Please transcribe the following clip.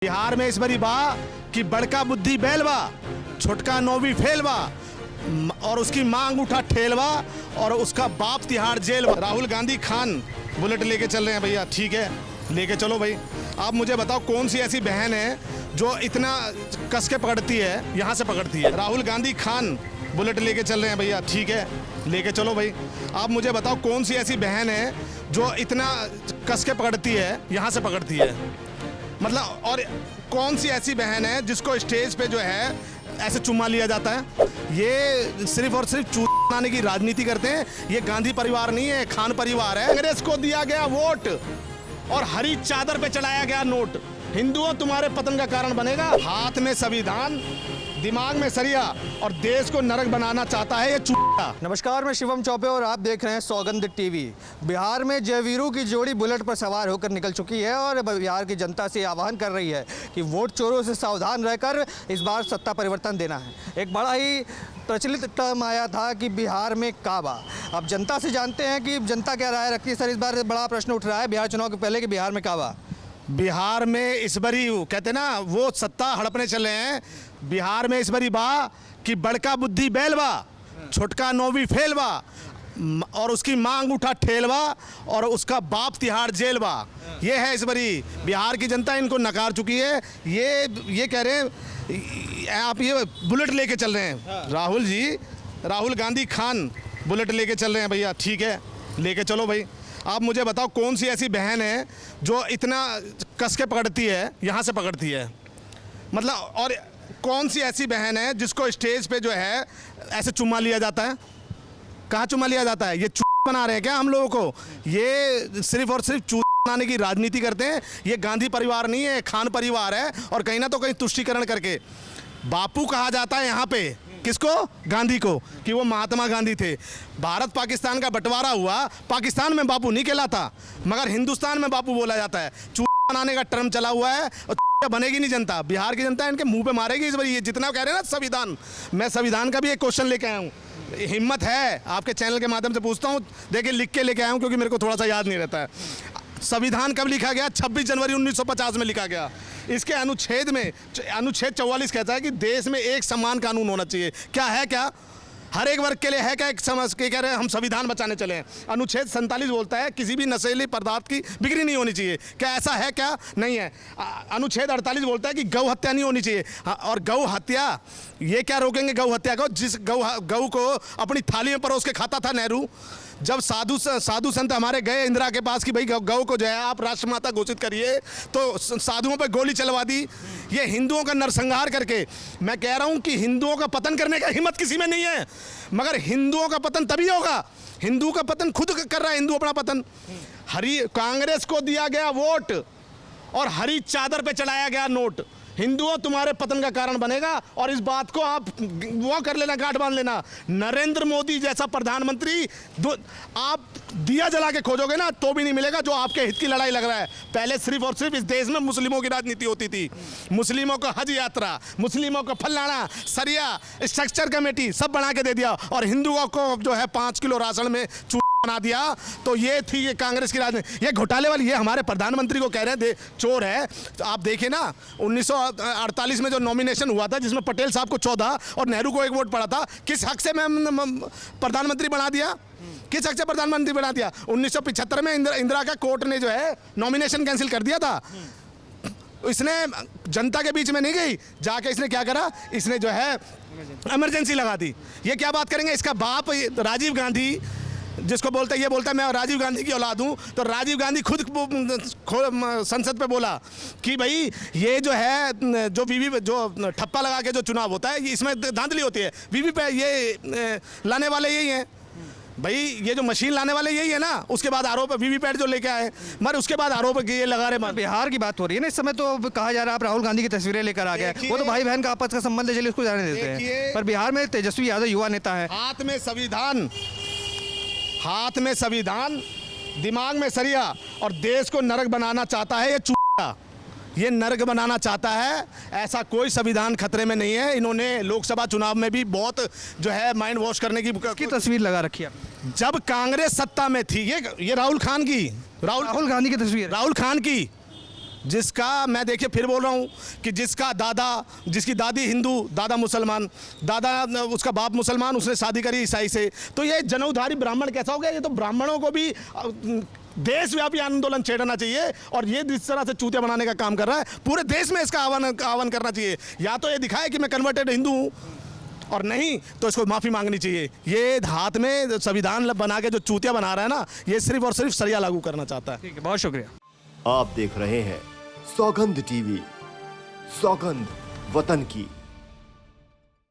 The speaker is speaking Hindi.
बिहार में इस बारी बा कि बड़का बुद्धि बैलवा छोटका नौवी फेलवा और उसकी मांग उठा ठेलवा और उसका बाप तिहाड़ जेलवा। राहुल गांधी खान बुलेट लेके चल रहे हैं भैया, ठीक है लेके चलो भाई। आप मुझे बताओ कौन सी ऐसी बहन है जो इतना कस के पकड़ती है, यहाँ से पकड़ती है। राहुल गांधी खान बुलेट लेके चल रहे हैं भैया, ठीक है लेके चलो भाई। आप मुझे बताओ कौन सी ऐसी बहन है जो इतना कस के पकड़ती है, यहाँ से पकड़ती है मतलब। और कौन सी ऐसी बहन है जिसको स्टेज पे जो है ऐसे चुम्मा लिया जाता है। ये सिर्फ और सिर्फ चूत बनाने की राजनीति करते हैं। ये गांधी परिवार नहीं है, खान परिवार है। कांग्रेस को दिया गया वोट और हरी चादर पे चलाया गया नोट। हिंदुओं तुम्हारे पतन का कारण बनेगा। हाथ में संविधान, दिमाग में सरिया और देश को नरक बनाना चाहता है ये चूता। नमस्कार, मैं शिवम चौबे और आप देख रहे हैं सौगंध टीवी। बिहार में जयवीरों की जोड़ी बुलेट पर सवार होकर निकल चुकी है और बिहार की जनता से आह्वान कर रही है कि वोट चोरों से सावधान रहकर इस बार सत्ता परिवर्तन देना है। एक बड़ा ही प्रचलित टर्म आया था कि बिहार में काबा। अब जनता से जानते हैं कि जनता क्या राय रखती है। सर, इस बार बड़ा प्रश्न उठ रहा है बिहार चुनाव के पहले कि बिहार में काबा। बिहार में इस बारी कहते ना वो सत्ता हड़पने चले हैं। बिहार में इस बारी बा कि बड़का बुद्धि बैलवा छोटका नौवी फेलवा और उसकी मांग उठा ठेलवा और उसका बाप तिहाड़ जेलवा। ये है इस बारी बिहार की जनता, इनको नकार चुकी है। ये कह रहे हैं आप ये बुलेट लेके चल रहे हैं। राहुल जी, राहुल गांधी खान बुलेट लेके चल रहे हैं भैया, ठीक है लेके चलो भाई। आप मुझे बताओ कौन सी ऐसी बहन है जो इतना कस के पकड़ती है, यहाँ से पकड़ती है मतलब। और कौन सी ऐसी बहन है जिसको स्टेज पे जो है ऐसे चुम्मा लिया जाता है। कहाँ चुम्मा लिया जाता है? ये बना रहे हैं क्या हम लोगों को? ये सिर्फ और सिर्फ बनाने की राजनीति करते हैं। ये गांधी परिवार नहीं है, खान परिवार है। और कहीं ना तो कहीं तुष्टीकरण करके बापू कहा जाता है यहाँ पे किसको? गांधी को, कि वो महात्मा गांधी थे। भारत पाकिस्तान का बंटवारा हुआ, पाकिस्तान में बापू नहीं कहलाता मगर हिंदुस्तान में बापू बोला जाता है। बनाने का टर्म चला हुआ है और बनेगी नहीं जनता। बिहार की जनता इनके मुंह पे मारेगी इस बार। ये जितना कह रहे हैं ना संविधान, मैं संविधान का भी एक क्वेश्चन लेके आया हूँ। हिम्मत है आपके चैनल के माध्यम से पूछता हूँ, देखिए लिख के लेके आया हूँ क्योंकि मेरे को थोड़ा सा याद नहीं रहता है। संविधान कब लिखा गया? 26 जनवरी 1950 में लिखा गया। इसके अनुच्छेद में अनुच्छेद 44 कहता है कि देश में एक समान कानून होना चाहिए। क्या है? क्या हर एक वर्ग के लिए है क्या? एक समझ के कह रहे हैं हम संविधान बचाने चले हैं। अनुच्छेद 47 बोलता है किसी भी नशीली पदार्थ की बिक्री नहीं होनी चाहिए। क्या ऐसा है? क्या नहीं है। अनुच्छेद 48 बोलता है कि गौ हत्या नहीं होनी चाहिए। और गौ हत्या, ये क्या रोकेंगे गौ हत्या को? जिस गौ को अपनी थाली में परोस के खाता था नेहरू। जब साधु संत हमारे गए इंदिरा के पास कि भाई गौ को जो है आप राष्ट्रमाता घोषित करिए, तो साधुओं पे गोली चलवा दी। ये हिंदुओं का नरसंहार करके, मैं कह रहा हूं कि हिंदुओं का पतन करने का हिम्मत किसी में नहीं है। मगर हिंदुओं का पतन तभी होगा, हिंदू का पतन खुद कर रहा है हिंदू अपना पतन। कांग्रेस को दिया गया वोट और हरी चादर पे चढ़ाया गया नोट। हिंदुओं तुम्हारे पतन का कारण बनेगा। और इस बात को आप वो कर लेना, गांठ बांध लेना। नरेंद्र मोदी जैसा प्रधानमंत्री आप दिया जला के खोजोगे ना तो भी नहीं मिलेगा जो आपके हित की लड़ाई लग रहा है। पहले सिर्फ और सिर्फ इस देश में मुस्लिमों की राजनीति होती थी। मुस्लिमों को हज यात्रा, मुस्लिमों को फलाना सरिया स्ट्रक्चर कमेटी सब बना के दे दिया और हिंदुओं को जो है 5 किलो राशन में बना दिया। तो ये थी ये कांग्रेस की राजनीति। ये घोटाले वाली, ये हमारे प्रधानमंत्री को कह रहे हैं चोर है। तो आप देखिए ना 1948 में जो नॉमिनेशन हुआ था जिसमें पटेल साहब को 14 और नेहरू को 1 वोट पड़ा था, किस हक से मैं प्रधानमंत्री बना दिया? किस हक से प्रधानमंत्री बना दिया? 1975 में इंदिरा का कोर्ट ने जो है नॉमिनेशन कैंसिल कर दिया था। इसने जनता के बीच में नहीं गई, जाके इसने क्या करा? इसने जो है इमरजेंसी लगा दी। ये क्या बात करेंगे? इसका बाप राजीव गांधी जिसको बोलता है, ये बोलता है मैं राजीव गांधी की औलाद हूँ। तो राजीव गांधी खुद संसद पे बोला कि भाई ये जो है जो ठप्पा लगा के जो चुनाव होता है इसमें धांधली होती है। वीवी पे ये लाने वाले यही हैं भाई, ये जो मशीन लाने वाले यही है ना। उसके बाद आरोप वीवीपैट जो लेके आए, मगर उसके बाद आरोप ये लगा रहे। बिहार की बात हो रही है ना इस समय, तो कहा जा रहा है आप राहुल गांधी की तस्वीरें लेकर आ गए। वो तो भाई बहन का आपस का संबंध है, चलिए उसको जाने देते हैं। पर बिहार में तेजस्वी यादव युवा नेता है। हाथ में संविधान, दिमाग में सरिया और देश को नरक बनाना चाहता है ये चूता। ये नरक बनाना चाहता है। ऐसा कोई संविधान खतरे में नहीं है। इन्होंने लोकसभा चुनाव में भी बहुत जो है माइंड वॉश करने की तस्वीर लगा रखी है। जब कांग्रेस सत्ता में थी, ये राहुल खान की, राहुल गांधी की तस्वीर, राहुल खान की जिसका मैं देखिए फिर बोल रहा हूँ कि जिसका दादा, जिसकी दादी हिंदू, दादा मुसलमान, दादा उसका बाप मुसलमान, उसने शादी करी ईसाई से, तो ये जनेऊधारी ब्राह्मण कैसा हो गया? ये तो ब्राह्मणों को भी देशव्यापी आंदोलन छेड़ना चाहिए, और ये जिस तरह से चूतिया बनाने का काम कर रहा है पूरे देश में इसका आह्वान करना चाहिए। या तो ये दिखाए कि मैं कन्वर्टेड हिंदू हूँ, और नहीं तो इसको माफ़ी मांगनी चाहिए। ये हाथ में संविधान बना के जो चूतिया बना रहा है ना, ये सिर्फ और सिर्फ सरिया लागू करना चाहता है। ठीक है, बहुत शुक्रिया। आप देख रहे हैं सौगंध टीवी, सौगंध वतन की।